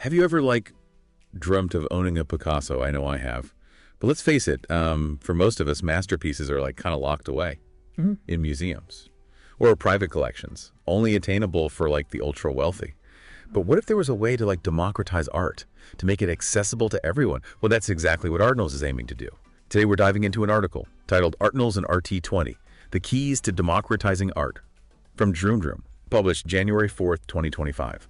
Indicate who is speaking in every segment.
Speaker 1: Have you ever, dreamt of owning a Picasso? I know I have. But let's face it, for most of us, masterpieces are, kind of locked away in museums or private collections, only attainable for, the ultra-wealthy. But what if there was a way to, democratize art, to make it accessible to everyone? Well, that's exactly what Artinals is aiming to do. Today, we're diving into an article titled Artinals and ART-20, The Keys to Democratizing Art, from Droom, published January 4th, 2025.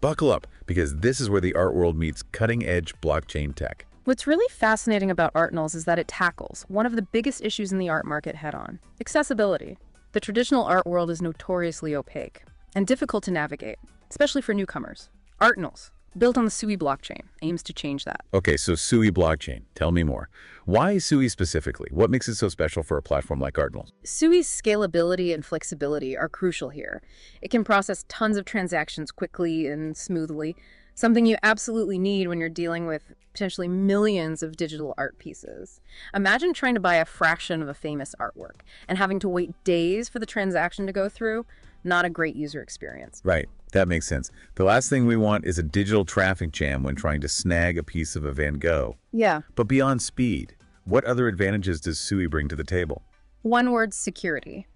Speaker 1: Buckle up, because this is where the art world meets cutting-edge blockchain tech.
Speaker 2: What's really fascinating about Artinals is that it tackles one of the biggest issues in the art market head-on: accessibility. The traditional art world is notoriously opaque and difficult to navigate, especially for newcomers. Artinals, built on the Sui blockchain, aims to change that.
Speaker 1: Okay, so Sui blockchain. Tell me more. Why Sui specifically? What makes it so special for a platform like Artinals?
Speaker 2: Sui's scalability and flexibility are crucial here. It can process tons of transactions quickly and smoothly, something you absolutely need when you're dealing with potentially millions of digital art pieces. Imagine trying to buy a fraction of a famous artwork and having to wait days for the transaction to go through. Not a great user experience.
Speaker 1: Right, that makes sense. The last thing we want is a digital traffic jam when trying to snag a piece of a Van Gogh.
Speaker 2: Yeah.
Speaker 1: But beyond speed, what other advantages does Sui bring to the table?
Speaker 2: One word: security.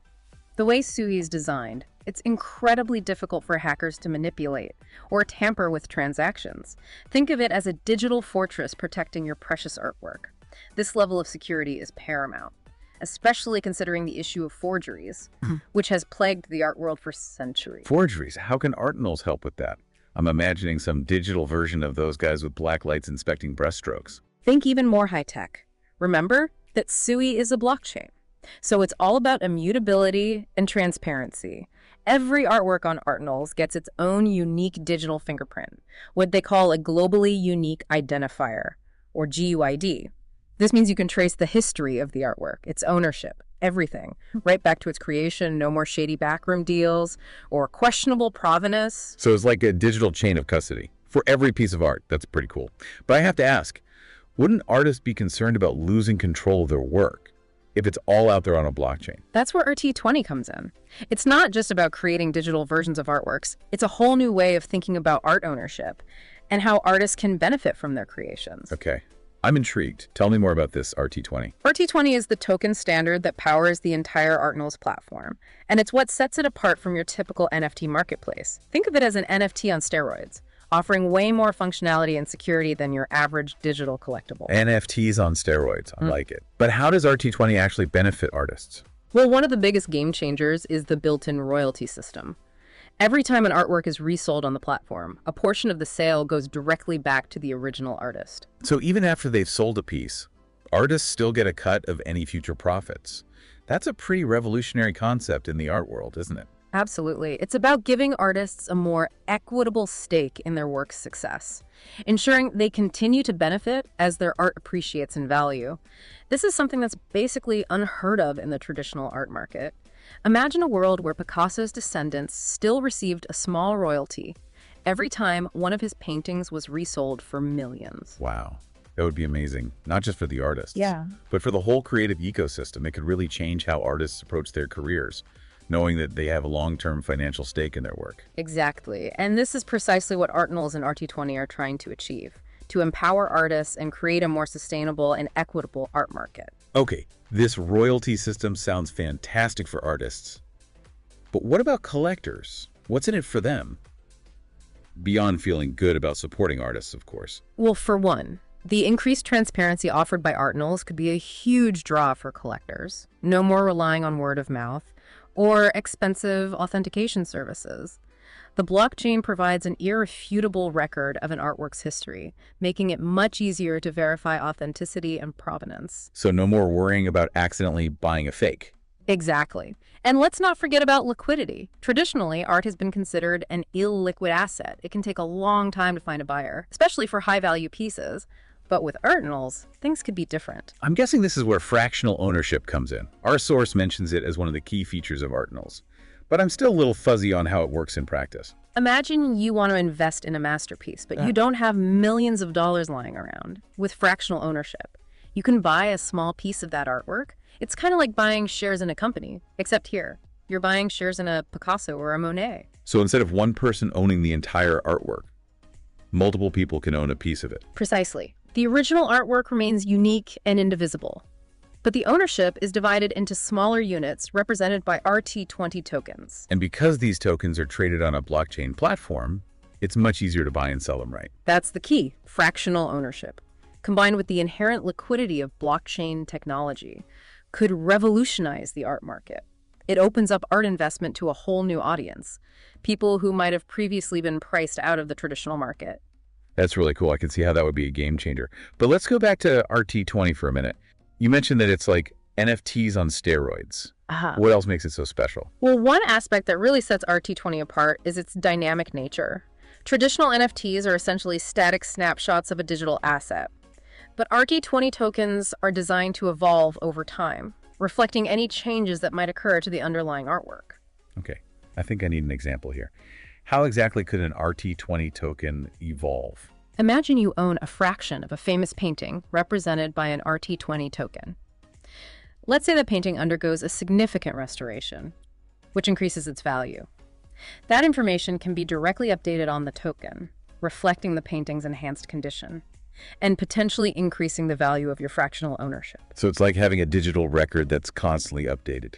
Speaker 2: The way Sui is designed, it's incredibly difficult for hackers to manipulate or tamper with transactions. Think of it as a digital fortress protecting your precious artwork. This level of security is paramount, especially considering the issue of forgeries, which has plagued the art world for centuries.
Speaker 1: Forgeries? How can Artinals help with that? I'm imagining some digital version of those guys with black lights inspecting brushstrokes.
Speaker 2: Think even more high-tech. Remember that Sui is a blockchain, so it's all about immutability and transparency. Every artwork on Artinals gets its own unique digital fingerprint, what they call a globally unique identifier, or GUID. This means you can trace the history of the artwork, its ownership, everything, right back to its creation. No more shady backroom deals or questionable provenance.
Speaker 1: So it's like a digital chain of custody for every piece of art. That's pretty cool. But I have to ask, wouldn't artists be concerned about losing control of their work if it's all out there on a blockchain?
Speaker 2: That's where ART-20 comes in. It's not just about creating digital versions of artworks. It's a whole new way of thinking about art ownership and how artists can benefit from their creations.
Speaker 1: Okay. I'm intrigued. Tell me more about this ART-20.
Speaker 2: ART-20 is the token standard that powers the entire Artinals platform, and it's what sets it apart from your typical NFT marketplace. Think of it as an NFT on steroids, offering way more functionality and security than your average digital collectible.
Speaker 1: NFTs on steroids. I like it. But how does ART-20 actually benefit artists?
Speaker 2: Well, one of the biggest game changers is the built-in royalty system. Every time an artwork is resold on the platform, a portion of the sale goes directly back to the original artist.
Speaker 1: So even after they've sold a piece, artists still get a cut of any future profits. That's a pretty revolutionary concept in the art world, isn't it?
Speaker 2: Absolutely. It's about giving artists a more equitable stake in their work's success, ensuring they continue to benefit as their art appreciates in value. This is something that's basically unheard of in the traditional art market. Imagine a world where Picasso's descendants still received a small royalty every time one of his paintings was resold for millions.
Speaker 1: Wow. That would be amazing, not just for the artists,
Speaker 2: Yeah.
Speaker 1: but for the whole creative ecosystem. It could really change how artists approach their careers, knowing that they have a long-term financial stake in their work.
Speaker 2: Exactly. And this is precisely what Artinals and ART-20 are trying to achieve: to empower artists and create a more sustainable and equitable art market.
Speaker 1: Okay, this royalty system sounds fantastic for artists. But what about collectors? What's in it for them? Beyond feeling good about supporting artists, of course.
Speaker 2: Well, for one, the increased transparency offered by Artinals could be a huge draw for collectors. No more relying on word of mouth or expensive authentication services. The blockchain provides an irrefutable record of an artwork's history, making it much easier to verify authenticity and provenance.
Speaker 1: So no more worrying about accidentally buying a fake.
Speaker 2: Exactly. And let's not forget about liquidity. Traditionally, art has been considered an illiquid asset. It can take a long time to find a buyer, especially for high-value pieces. But with Artinals, things could be different.
Speaker 1: I'm guessing this is where fractional ownership comes in. Our source mentions it as one of the key features of Artinals, but I'm still a little fuzzy on how it works in practice.
Speaker 2: Imagine you want to invest in a masterpiece, but you don't have millions of dollars lying around. With fractional ownership, you can buy a small piece of that artwork. It's kind of like buying shares in a company, except here, you're buying shares in a Picasso or a Monet.
Speaker 1: So instead of one person owning the entire artwork, Multiple people can own a piece of it.
Speaker 2: Precisely. The original artwork remains unique and indivisible, but the ownership is divided into smaller units represented by ART-20 tokens.
Speaker 1: And because these tokens are traded on a blockchain platform, it's much easier to buy and sell them right.
Speaker 2: That's the key, fractional ownership, combined with the inherent liquidity of blockchain technology, could revolutionize the art market. It opens up art investment to a whole new audience, people who might have previously been priced out of the traditional market.
Speaker 1: That's really cool. I can see how that would be a game changer. But let's go back to ART-20 for a minute. You mentioned that it's like NFTs on steroids. What else makes it so special?
Speaker 2: Well, one aspect that really sets ART-20 apart is its dynamic nature. Traditional NFTs are essentially static snapshots of a digital asset, but ART-20 tokens are designed to evolve over time, reflecting any changes that might occur to the underlying artwork.
Speaker 1: Okay, I think I need an example here. How exactly could an ART-20 token evolve?
Speaker 2: Imagine you own a fraction of a famous painting represented by an ART-20 token. Let's say the painting undergoes a significant restoration, which increases its value. That information can be directly updated on the token, reflecting the painting's enhanced condition, and potentially increasing the value of your fractional ownership.
Speaker 1: So it's like having a digital record that's constantly updated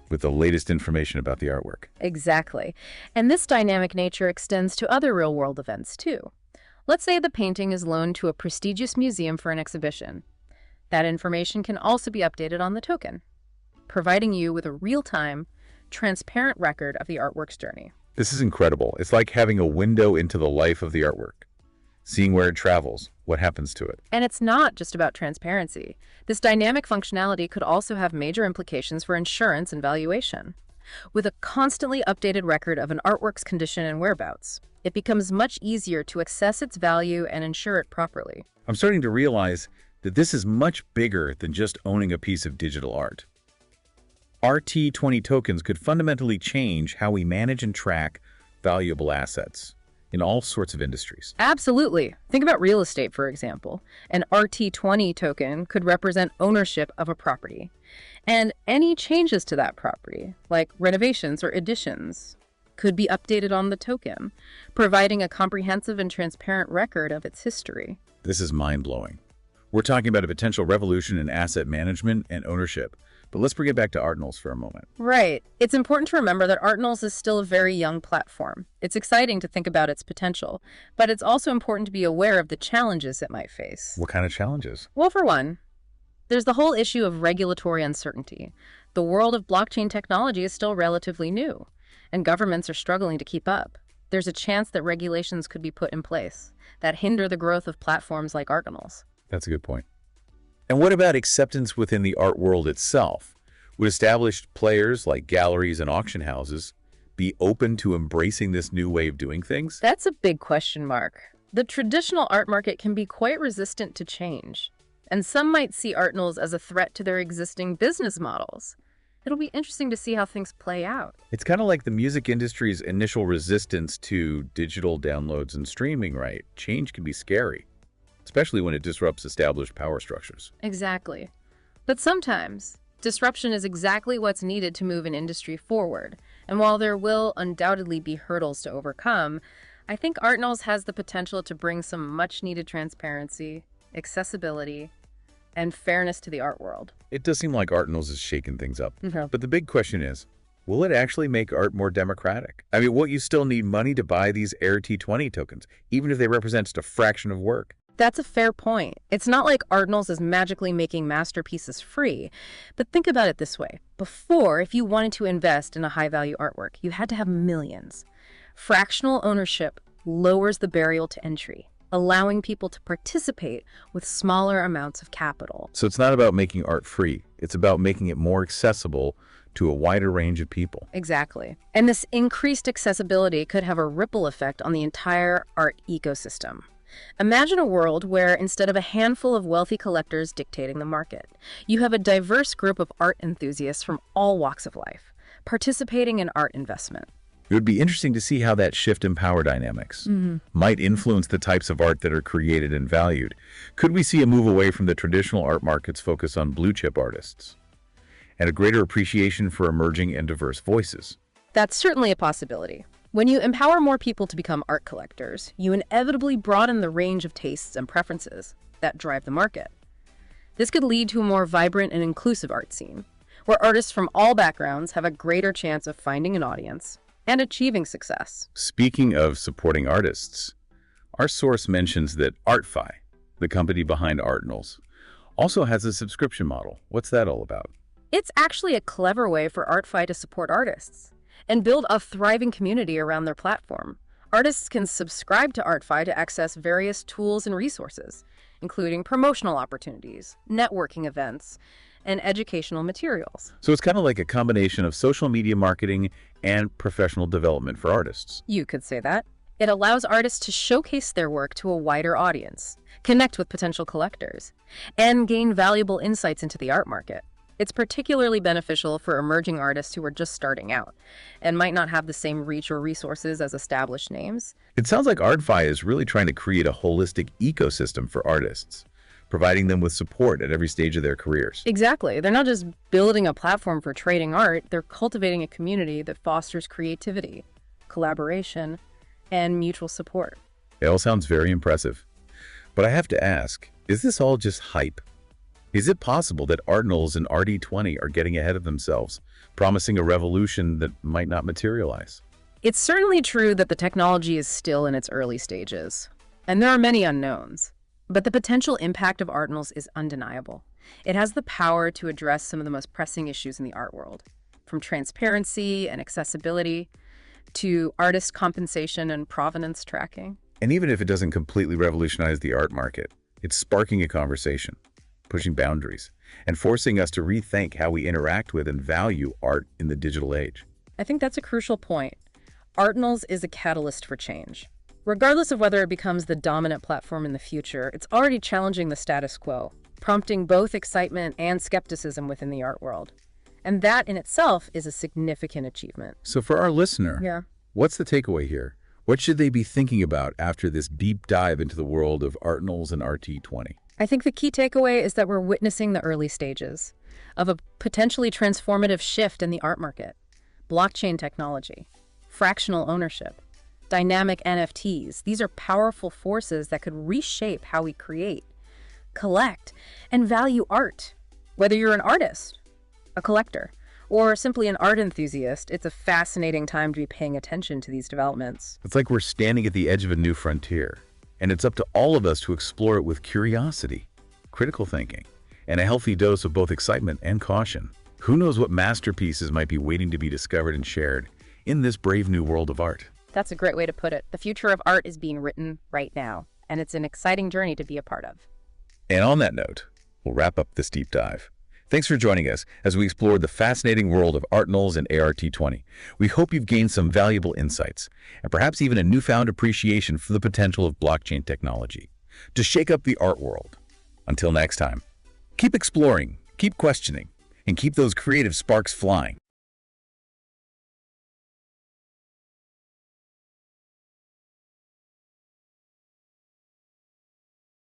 Speaker 1: with the latest information about the artwork.
Speaker 2: Exactly. And this dynamic nature extends to other real-world events, too. Let's say the painting is loaned to a prestigious museum for an exhibition. That information can also be updated on the token, providing you with a real-time, transparent record of the artwork's journey.
Speaker 1: This is incredible. It's like having a window into the life of the artwork, seeing where it travels, what happens to it.
Speaker 2: And it's not just about transparency. This dynamic functionality could also have major implications for insurance and valuation. With a constantly updated record of an artwork's condition and whereabouts, it becomes much easier to assess its value and insure it properly.
Speaker 1: I'm starting to realize that this is much bigger than just owning a piece of digital art. ART-20 tokens could fundamentally change how we manage and track valuable assets in all sorts of industries.
Speaker 2: Absolutely. Think about real estate, for example. An ART-20 token could represent ownership of a property, and any changes to that property, like renovations or additions, could be updated on the token, providing a comprehensive and transparent record of its history.
Speaker 1: This is mind-blowing. We're talking about a potential revolution in asset management and ownership. But let's bring it back to Artinals for a moment.
Speaker 2: Right. It's important to remember that Artinals is still a very young platform. It's exciting to think about its potential, but it's also important to be aware of the challenges it might face.
Speaker 1: What kind of challenges?
Speaker 2: Well, for one, there's the whole issue of regulatory uncertainty. The world of blockchain technology is still relatively new, and governments are struggling to keep up. There's a chance that regulations could be put in place that hinder the growth of platforms like Artinals.
Speaker 1: That's a good point. And what about acceptance within the art world itself? Would established players like galleries and auction houses be open to embracing this new way of doing things?
Speaker 2: That's a big question mark. The traditional art market can be quite resistant to change, and some might see Artinals as a threat to their existing business models. It'll be interesting to see how things play out.
Speaker 1: It's kind of like the music industry's initial resistance to digital downloads and streaming, right? Change can be scary, especially when it disrupts established power structures.
Speaker 2: Exactly. But sometimes, disruption is exactly what's needed to move an industry forward. And while there will undoubtedly be hurdles to overcome, I think Artinals has the potential to bring some much-needed transparency, accessibility, and fairness to the art world.
Speaker 1: It does seem like Artinals is shaking things up.
Speaker 2: Mm-hmm.
Speaker 1: But the big question is, will it actually make art more democratic? I mean, will you still need money to buy these ART-20 tokens, even if they represent just a fraction of work?
Speaker 2: That's a fair point. It's not like Artinals is magically making masterpieces free. But think about it this way. Before, if you wanted to invest in a high-value artwork, you had to have millions. Fractional ownership lowers the barrier to entry, allowing people to participate with smaller amounts of capital.
Speaker 1: So it's not about making art free. It's about making it more accessible to a wider range of people.
Speaker 2: Exactly. And this increased accessibility could have a ripple effect on the entire art ecosystem. Imagine a world where, instead of a handful of wealthy collectors dictating the market, you have a diverse group of art enthusiasts from all walks of life, participating in art investment.
Speaker 1: It would be interesting to see how that shift in power dynamics might influence the types of art that are created and valued. Could we see a move away from the traditional art market's focus on blue-chip artists and a greater appreciation for emerging and diverse voices?
Speaker 2: That's certainly a possibility. When you empower more people to become art collectors, you inevitably broaden the range of tastes and preferences that drive the market. This could lead to a more vibrant and inclusive art scene, where artists from all backgrounds have a greater chance of finding an audience and achieving success.
Speaker 1: Speaking of supporting artists, our source mentions that ART-20, the company behind Artinals, also has a subscription model. What's that all about?
Speaker 2: It's actually a clever way for ART-20 to support artists and build a thriving community around their platform. Artists can subscribe to ART-20 to access various tools and resources, including promotional opportunities, networking events, and educational materials.
Speaker 1: So it's kind of like a combination of social media marketing and professional development for artists.
Speaker 2: You could say that. It allows artists to showcase their work to a wider audience, connect with potential collectors, and gain valuable insights into the art market. It's particularly beneficial for emerging artists who are just starting out and might not have the same reach or resources as established names.
Speaker 1: It sounds like ART-20 is really trying to create a holistic ecosystem for artists, providing them with support at every stage of their careers.
Speaker 2: Exactly. They're not just building a platform for trading art, they're cultivating a community that fosters creativity, collaboration, and mutual support.
Speaker 1: It all sounds very impressive. But I have to ask, is this all just hype? Is it possible that Artinals and ART-20 are getting ahead of themselves, promising a revolution that might not materialize?
Speaker 2: It's certainly true that the technology is still in its early stages, and there are many unknowns. But the potential impact of Artinals is undeniable. It has the power to address some of the most pressing issues in the art world, from transparency and accessibility to artist compensation and provenance tracking.
Speaker 1: And even if it doesn't completely revolutionize the art market, it's sparking a conversation, pushing boundaries, and forcing us to rethink how we interact with and value art in the digital age.
Speaker 2: I think that's a crucial point. Artinals is a catalyst for change. Regardless of whether it becomes the dominant platform in the future, it's already challenging the status quo, prompting both excitement and skepticism within the art world. And that in itself is a significant achievement.
Speaker 1: So for our listener, what's the takeaway here? What should they be thinking about after this deep dive into the world of Artinals and ART-20?
Speaker 2: I think the key takeaway is that we're witnessing the early stages of a potentially transformative shift in the art market. Blockchain technology, fractional ownership, dynamic NFTs. These are powerful forces that could reshape how we create, collect, and value art. Whether you're an artist, a collector, or simply an art enthusiast, it's a fascinating time to be paying attention to these developments.
Speaker 1: It's like we're standing at the edge of a new frontier, and it's up to all of us to explore it with curiosity, critical thinking, and a healthy dose of both excitement and caution. Who knows what masterpieces might be waiting to be discovered and shared in this brave new world of art?
Speaker 2: That's a great way to put it. The future of art is being written right now, and it's an exciting journey to be a part of.
Speaker 1: And on that note, we'll wrap up this deep dive. Thanks for joining us as we explored the fascinating world of Artinals and ART-20. We hope you've gained some valuable insights and perhaps even a newfound appreciation for the potential of blockchain technology to shake up the art world. Until next time, keep exploring, keep questioning, and keep those creative sparks flying.